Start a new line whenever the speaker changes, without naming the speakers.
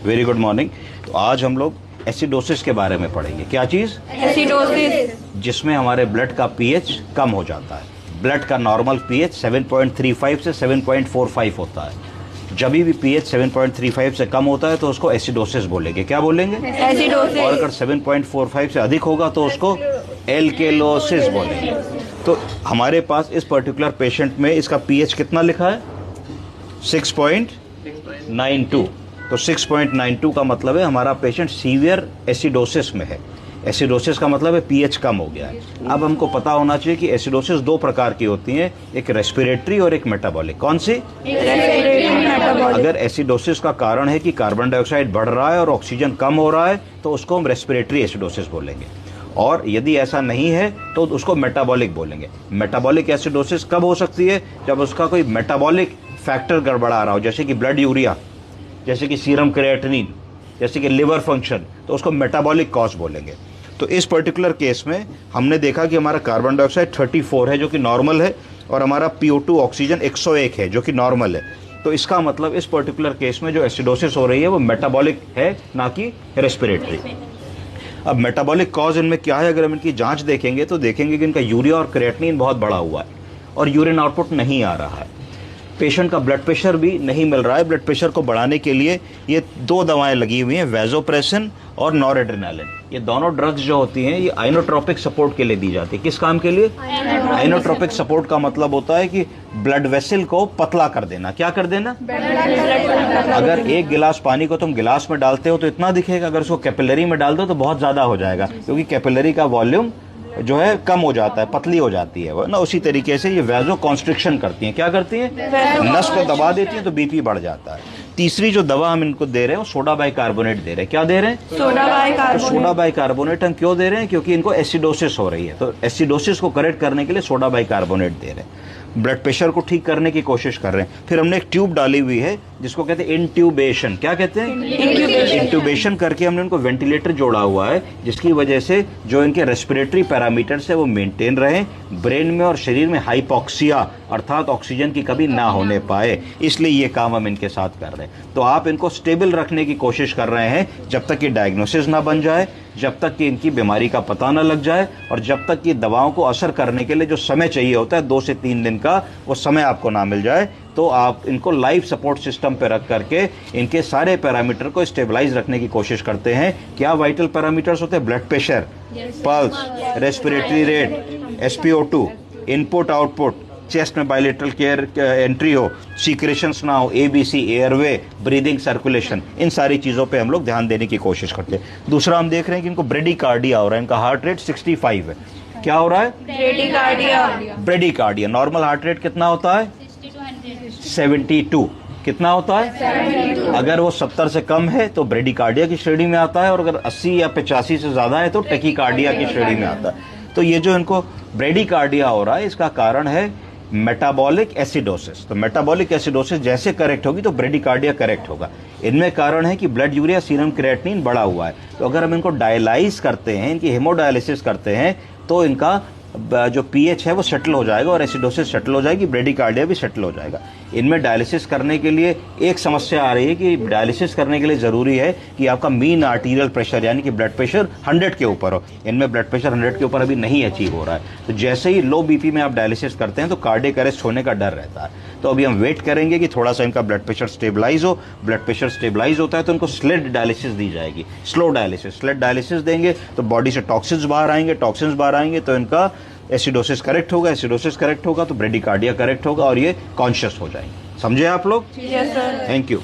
Very good morning. तो आज हम लोग एसिडोसिस के बारे में पढ़ेंगे। क्या चीज़?
एसिडोसिस,
जिसमें हमारे ब्लड का पीएच कम हो जाता है। ब्लड का नॉर्मल पीएच 7.35 से 7.45 होता है। जब भी पीएच 7.35 से कम होता है तो उसको एसिडोसिस बोलेंगे। क्या बोलेंगे?
एसिडोसिस।
और अगर 7.45 से अधिक होगा तो उसको एल्केलोसिस बोलेंगे। तो हमारे पास इस पर्टिकुलर पेशेंट में इसका पीएच कितना लिखा है? 6.92। तो 6.92 का मतलब है हमारा पेशेंट सीवियर एसिडोसिस में है। एसिडोसिस का मतलब है पीएच कम हो गया है। अब हमको पता होना चाहिए कि एसिडोसिस दो प्रकार की होती है, एक रेस्पिरेटरी और एक मेटाबॉलिक। कौन सी? अगर एसिडोसिस का कारण है कि कार्बन डाइऑक्साइड बढ़ रहा है और ऑक्सीजन कम हो रहा है तो उसको हम रेस्पिरेटरी एसिडोसिस बोलेंगे, और यदि ऐसा नहीं है तो उसको मेटाबॉलिक बोलेंगे। मेटाबॉलिक एसिडोसिस कब हो सकती है? जब उसका कोई मेटाबॉलिक फैक्टर गड़बड़ा रहा हो, जैसे कि ब्लड यूरिया, जैसे कि सीरम क्रिएटिनिन, जैसे कि लिवर फंक्शन, तो उसको मेटाबॉलिक कॉज बोलेंगे। तो इस पर्टिकुलर केस में हमने देखा कि हमारा कार्बन डाइऑक्साइड 34 है जो कि नॉर्मल है, और हमारा PO2 ऑक्सीजन 101 है जो कि नॉर्मल है। तो इसका मतलब इस पर्टिकुलर केस में जो एसिडोसिस हो रही है वो मेटाबॉलिक है, ना कि रेस्पिरेटरी। अब मेटाबॉलिक कॉज इनमें क्या है? अगर हम इनकी जांच देखेंगे तो देखेंगे कि इनका यूरिया और क्रिएटिनिन बहुत बढ़ा हुआ है और यूरिन आउटपुट नहीं आ रहा है। पेशेंट का ब्लड प्रेशर भी नहीं मिल रहा है। ब्लड प्रेशर को बढ़ाने के लिए ये दो दवाएं लगी हुई हैं, वैसोप्रेसिन और नॉरेड्रेनालिन। ये दोनों ड्रग्स जो होती हैं ये आइनोट्रोपिक सपोर्ट के लिए दी जाती है। किस काम के लिए? आइनोट्रोपिक सपोर्ट का मतलब होता है कि ब्लड वेसल को पतला कर देना। क्या कर देना? अगर एक गिलास पानी को तुम गिलास में डालते हो तो इतना दिखेगा, अगर उसको कैपिलरी में डाल दो तो बहुत ज्यादा हो जाएगा, क्योंकि कैपिलरी का वॉल्यूम जो है कम हो जाता है, पतली हो जाती है वो ना। उसी तरीके से ये वैसो कॉन्स्ट्रिक्शन करती हैं। क्या करती हैं? नस को दबा देती हैं तो बीपी बढ़ जाता है। तीसरी जो दवा हम इनको दे रहे हैं वो सोडा बाइकार्बोनेट दे रहे हैं। क्या दे रहे हैं? सोडा बाइकार्बोनेट हम क्यों दे रहे हैं? क्योंकि इनको एसिडोसिस हो रही है, तो एसिडोसिस को करेक्ट करने के लिए सोडा बाइकार्बोनेट दे रहे हैं। ब्लड प्रेशर को ठीक करने की कोशिश कर रहे हैं। फिर हमने एक ट्यूब डाली हुई है जिसको कहते हैं इंट्यूबेशन। क्या कहते हैं? इंट्यूबेशन करके हमने उनको वेंटिलेटर जोड़ा हुआ है, जिसकी वजह से जो इनके रेस्पिरेटरी पैरामीटर्स है वो मेंटेन रहे, ब्रेन में और शरीर में हाइपोक्सिया अर्थात ऑक्सीजन की कमी ना होने पाए। इसलिए ये काम हम इनके साथ कर रहे हैं। तो आप इनको स्टेबल रखने की कोशिश कर रहे हैं जब तक कि डायग्नोसिस ना बन जाए, जब तक कि इनकी बीमारी का पता न लग जाए, और जब तक कि दवाओं को असर करने के लिए जो समय चाहिए होता है 2 से 3 दिन का, वो समय आपको ना मिल जाए। तो आप इनको लाइफ सपोर्ट सिस्टम पे रख करके इनके सारे पैरामीटर को स्टेबलाइज रखने की कोशिश करते हैं। क्या वाइटल पैरामीटर्स होते हैं? Blood pressure, pulse, respiratory rate, SpO2, input output, chest में बायलेटरल केयर एंट्री हो, सीक्रेशंस ना हो, ABC, एयरवे, ब्रीदिंग, सर्कुलेशन, इन सारी चीज़ों पे हम लोग ध्यान देने की कोशिश करते हैं। दूसरा हम देख रहे हैं कि इनको ब्रेडिकार्डिया हो रहा है। इनका हार्ट रेट 65 है। क्या हो रहा है? ब्रेडिकार्डिया। नॉर्मल हार्ट रेट कितना होता है? 72। कितना होता है? 72। अगर वो 70 से कम है तो ब्रेडिकार्डिया की श्रेणी में आता है, और अगर 80 या 85 से ज्यादा है तो टेकीकार्डिया की श्रेणी में आता है। तो ये जो इनको ब्रेडिकार्डिया हो रहा है इसका कारण है मेटाबॉलिक एसिडोसिस। तो मेटाबॉलिक एसिडोसिस जैसे करेक्ट होगी तो ब्रेडिकार्डिया करेक्ट होगा। इनमें कारण है कि ब्लड यूरिया, सीरम क्रिएटिनिन बढ़ा हुआ है। तो अगर हम इनको डायलाइज करते हैं, इनकी हेमोडायलिसिस करते हैं, तो इनका जो पीएच है वो सेटल हो जाएगा और एसिडोसिस सेटल हो जाएगी, ब्रेडिकार्डिया भी सेटल हो जाएगा। इनमें डायलिसिस करने के लिए एक समस्या आ रही है कि डायलिसिस करने के लिए ज़रूरी है कि आपका मीन आर्टीरियल प्रेशर यानी कि ब्लड प्रेशर 100 के ऊपर हो। इनमें ब्लड प्रेशर 100 के ऊपर अभी नहीं अचीव हो रहा है। तो जैसे ही लो बीपी में आप डायलिसिस करते हैं तो कार्डियक अरेस्ट होने का डर रहता है। तो अभी हम वेट करेंगे कि थोड़ा सा इनका ब्लड प्रेशर स्टेबलाइज हो। ब्लड प्रेशर स्टेबलाइज होता है तो इनको स्लेट डायलिसिस दी जाएगी, स्लो डायलिसिस। स्लेट डायलिसिस देंगे तो बॉडी से टॉक्सिन्स बाहर आएंगे, टॉक्सिन्स बाहर आएंगे तो इनका एसिडोसिस करेक्ट होगा, एसिडोसिस करेक्ट होगा तो ब्रेडिकार्डिया करेक्ट होगा और ये कॉन्शियस हो जाएंगे। समझे आप लोग?
Yes sir.
Thank you.